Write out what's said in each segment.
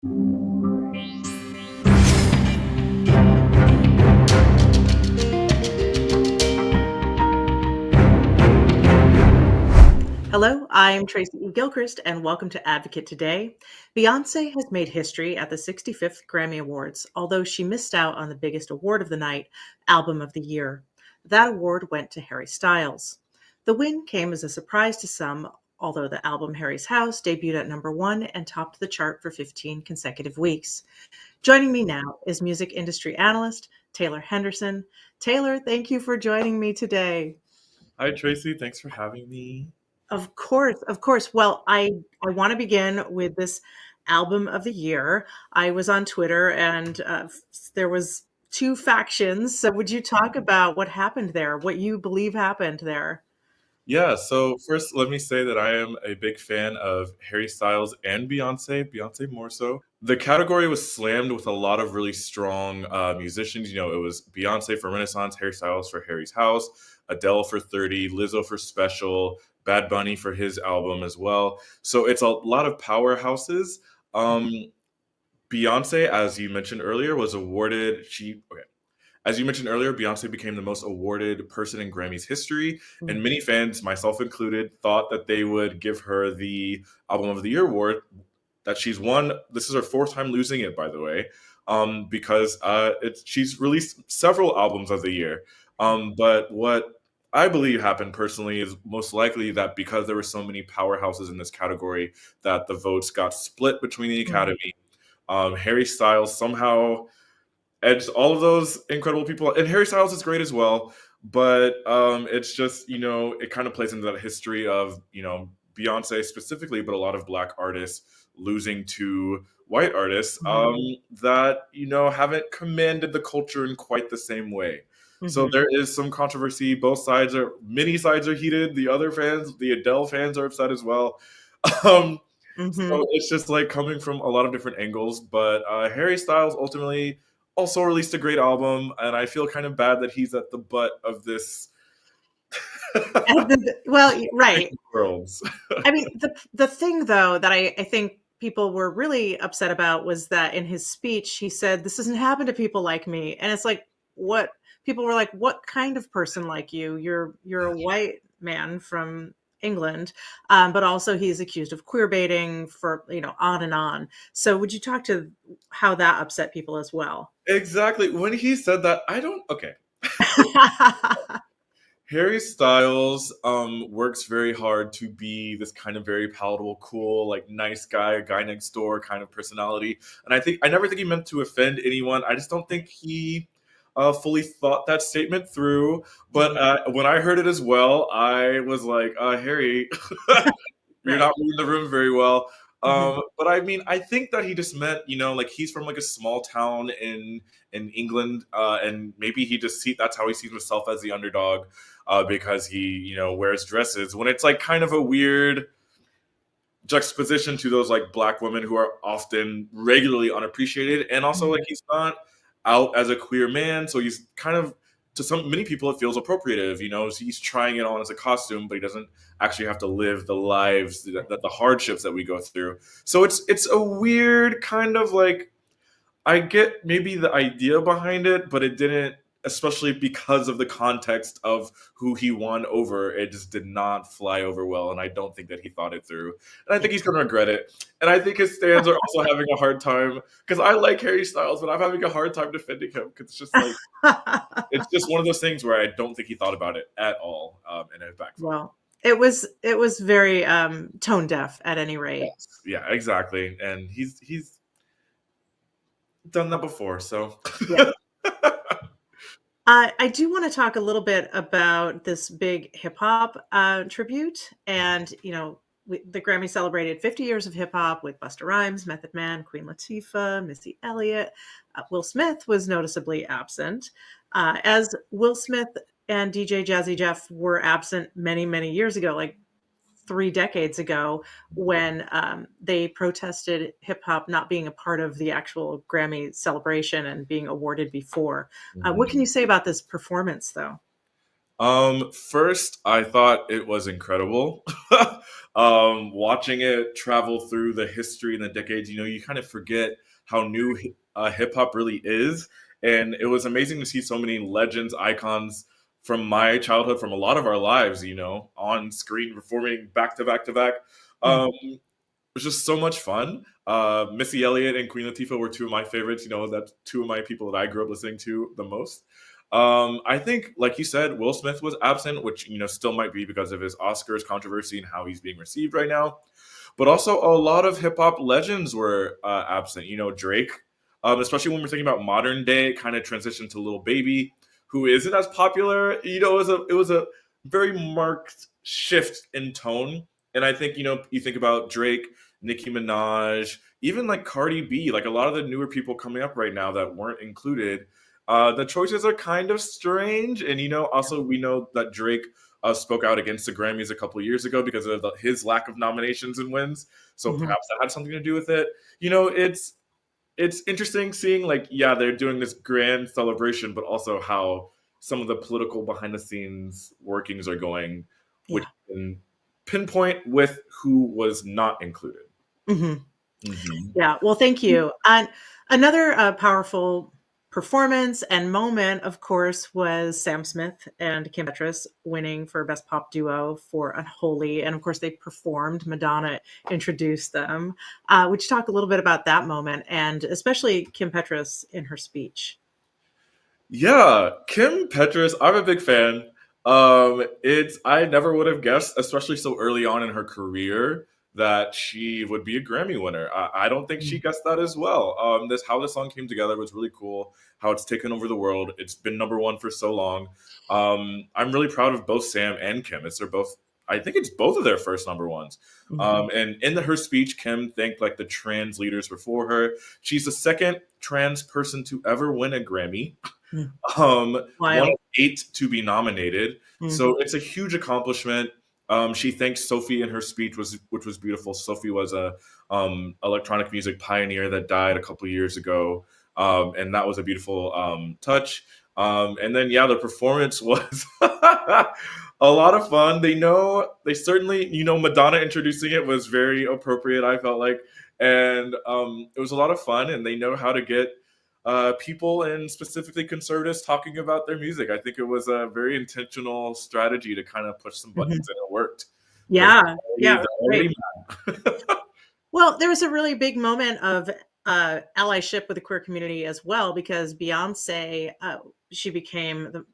Hello, I'm Tracy Gilchrist, and welcome to Advocate Today. Beyonce has made history at the 65th Grammy Awards, although she missed out on the biggest award of the night, Album of the Year. That award went to Harry Styles. The win came as a surprise to some, although the album Harry's House debuted at number one and topped the chart for 15 consecutive weeks. Joining me now is music industry analyst Taylor Henderson. Taylor, thank you for joining me today. Hi, Tracy. Thanks for having me. Of course, of course. Well, I want to begin with this album of the year. I was on Twitter and there was two factions. So would you talk about what happened there, what you believe happened there? Yeah, so first, let me say that I am a big fan of Harry Styles and Beyonce more so. The category was slammed with a lot of really strong musicians. It was Beyonce for Renaissance, Harry Styles for Harry's House, Adele for 30, Lizzo for Special, Bad Bunny for his album as well. So it's a lot of powerhouses. Um, Beyonce, as you mentioned earlier, was awarded. As you mentioned earlier, Beyonce became the most awarded person in Grammy's history, Mm. and many fans, myself included, thought that they would give her the Album of the Year award that she's won. This is her fourth time losing it, by the way, because she's released several albums of the year. But what I believe happened personally is most likely that because there were so many powerhouses in this category, that the votes got split between the Mm. Academy. Harry Styles somehow edged all of those incredible people, and Harry Styles is great as well. But it's just it kind of plays into that history of Beyonce specifically, but a lot of Black artists losing to white artists that haven't commanded the culture in quite the same way. So Mhm. there is some controversy. Many sides are heated. The Adele fans are upset as well. Um, Mhm. so it's just like coming from a lot of different angles. But Harry Styles ultimately also released a great album, and I feel kind of bad that he's at the butt of this Well, right. worlds. I mean, the thing though that I think people were really upset about was that in his speech he said, "This doesn't happen to people like me," and it's like, what people were like, "What kind of person like you? You're a white man from England," but also he's accused of queer baiting for on and on. So would you talk to how that upset people as well? Exactly. When he said that, I don't. Okay. Harry Styles works very hard to be this kind of very palatable, cool, like nice guy next door kind of personality. And I never think he meant to offend anyone. I just don't think he fully thought that statement through. But Mhm. when I heard it as well, I was like, Harry, you're Right. not reading the room very well. Mhm. But I mean, I think that he just meant, like he's from like a small town in England, and maybe that's how he sees himself as the underdog, because he wears dresses. When it's like kind of a weird juxtaposition to those like Black women who are often regularly unappreciated, and also like Mhm. he's not out as a queer man, so he's kind of, to many people it feels appropriative. He's trying it on as a costume, but he doesn't actually have to live the lives that the hardships that we go through. So it's a weird kind of like, I get maybe the idea behind it, but it didn't, especially because of the context of who he won over. It just did not fly over well, and I don't think that he thought it through. And I think he's going to regret it. And I think his fans are also having a hard time, because I like Harry Styles, but I'm having a hard time defending him because it's just one of those things where I don't think he thought about it at all, and it backfired. Well, it was very tone deaf at any rate. Yes. Yeah, exactly. And he's done that before, so. Yeah. I do want to talk a little bit about this big hip hop tribute. And, the Grammy celebrated 50 years of hip hop with Busta Rhymes, Method Man, Queen Latifah, Missy Elliott. Will Smith was noticeably absent, as Will Smith and DJ Jazzy Jeff were absent many, many years ago, like 3 decades ago, when they protested hip hop not being a part of the actual Grammy celebration and being awarded before. What can Mhm. you say about this performance, though? First, I thought it was incredible. Watching it travel through the history and the decades, you kind of forget how new hip hop really is. And it was amazing to see so many legends, icons from my childhood, from a lot of our lives, on screen performing back to back to back. Mhm. It was just so much fun. Missy Elliott and Queen Latifah were two of my favorites. That's two of my people that I grew up listening to the most. I think, like you said, Will Smith was absent, which still might be because of his Oscars controversy and how he's being received right now. But also, a lot of hip hop legends were absent. Drake, especially when we're thinking about modern day, kind of transition to Lil Baby, who isn't as popular. It was a very marked shift in tone. And I think you think about Drake, Nicki Minaj, even like Cardi B, like a lot of the newer people coming up right now that weren't included. The choices are kind of strange, and also we know that Drake spoke out against the Grammys a couple of years ago because of his lack of nominations and wins. So Mhm. perhaps that had something to do with it. It's interesting seeing, like, yeah, they're doing this grand celebration, but also how some of the political behind the scenes workings are going, which Yeah. you can pinpoint with who was not included. Mhm. Hmm. Yeah, well, thank you. And another powerful performance and moment, of course, was Sam Smith and Kim Petras winning for Best Pop Duo for Unholy. And of course, they performed. Madonna introduced them. Would you talk a little bit about that moment and especially Kim Petras in her speech? Yeah, Kim Petras, I'm a big fan. It's I never would have guessed, especially so early on in her career, that she would be a Grammy winner. I don't think she Mm. guessed that as well. This how the song came together was really cool. How it's taken over the world. It's been number one for so long. I'm really proud of both Sam and Kim. It's their both. I think it's both of their first number ones. Mhm. And in her speech, Kim thanked like the trans leaders before her. She's the second trans person to ever win a Grammy, Mm. one Wild. of eight to be nominated. Mm. So it's a huge accomplishment. She thanked Sophie in her speech, which was beautiful. Sophie was a electronic music pioneer that died a couple years ago, and that was a beautiful touch. And then yeah, the performance was a lot of fun. They certainly Madonna introducing it was very appropriate. I felt like, and it was a lot of fun. And they know how to get people and specifically conservatives talking about their music. I think it was a very intentional strategy to kind of push some Mhm. buttons, and it worked because Yeah, yeah, they're right. already mad. Well, there was a really big moment of allyship with the queer community as well because Beyonce, she became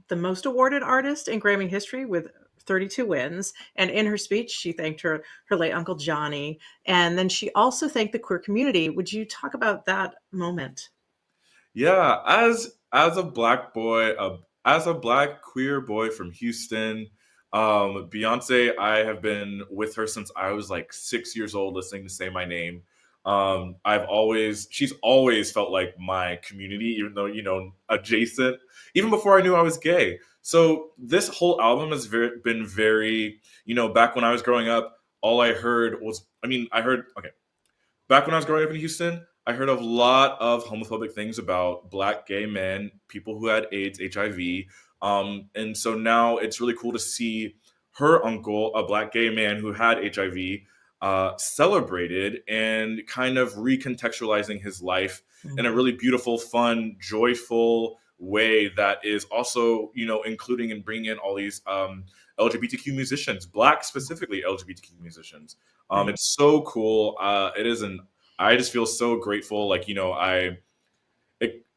the most awarded artist in Grammy history with 32 wins. And in her speech, she thanked her late uncle Johnny, and then she also thanked the queer community. Would you talk about that moment? Yeah, as a black boy, as a black queer boy from Houston, Beyonce, I have been with her since I was like 6 years old, listening to "Say My Name." She's always felt like my community, even though adjacent, even before I knew I was gay. So this whole album has been very, back when I was growing up, all I heard was, I heard, okay, back when I was growing up in Houston, I heard a lot of homophobic things about black gay men, people who had AIDS, HIV. And so now it's really cool to see her uncle, a black gay man who had HIV, celebrated and kind of recontextualizing his life in a Mhm. really beautiful, fun, joyful way that is also, including and bringing in all these LGBTQ musicians, black specifically LGBTQ musicians. Right. It's so cool. It is an. I just feel so grateful. Like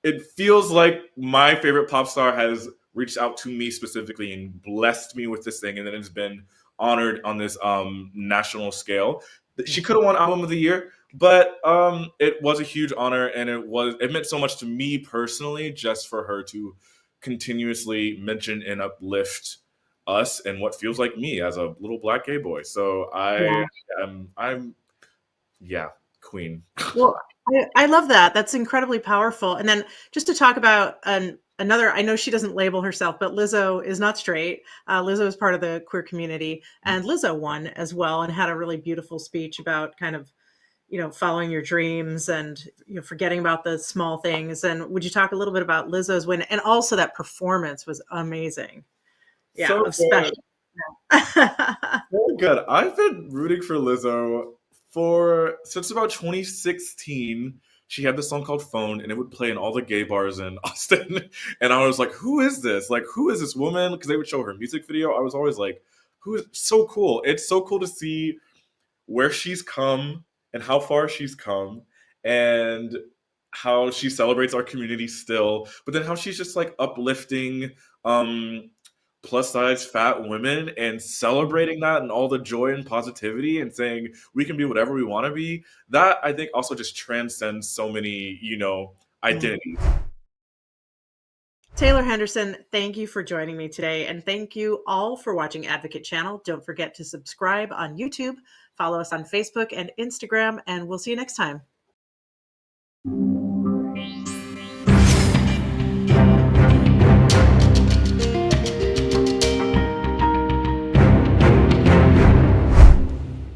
it feels like my favorite pop star has reached out to me specifically and blessed me with this thing, and then it's been honored on this national scale. She Mhm. could have won album of the year, but it was a huge honor, and it meant so much to me personally, just for her to continuously mention and uplift us and what feels like me as a little black gay boy. So Yeah. I'm yeah, queen. Well, I love that. That's incredibly powerful. And then just to talk about another, I know she doesn't label herself, but Lizzo is not straight. Lizzo is part of the queer community, and Lizzo won as well and had a really beautiful speech about kind of following your dreams and forgetting about the small things. And would you talk a little bit about Lizzo's win? And also that performance was amazing. Yeah, So of good. special. So good. I've been rooting for Lizzo for since about 2016. She had this song called Phone, and it would play in all the gay bars in Austin. And I was like, who is this? Like, who is this woman? Because they would show her music video. I was always like, who is so cool? It's so cool to see where she's come and how far she's come and how she celebrates our community still, but then how she's just like uplifting um plus size fat women and celebrating that and all the joy and positivity and saying we can be whatever we want to be. That I think also just transcends so many, Mm. identities. Taylor Henderson, thank you for joining me today. And thank you all for watching Advocate Channel. Don't forget to subscribe on YouTube, follow us on Facebook and Instagram, and we'll see you next time.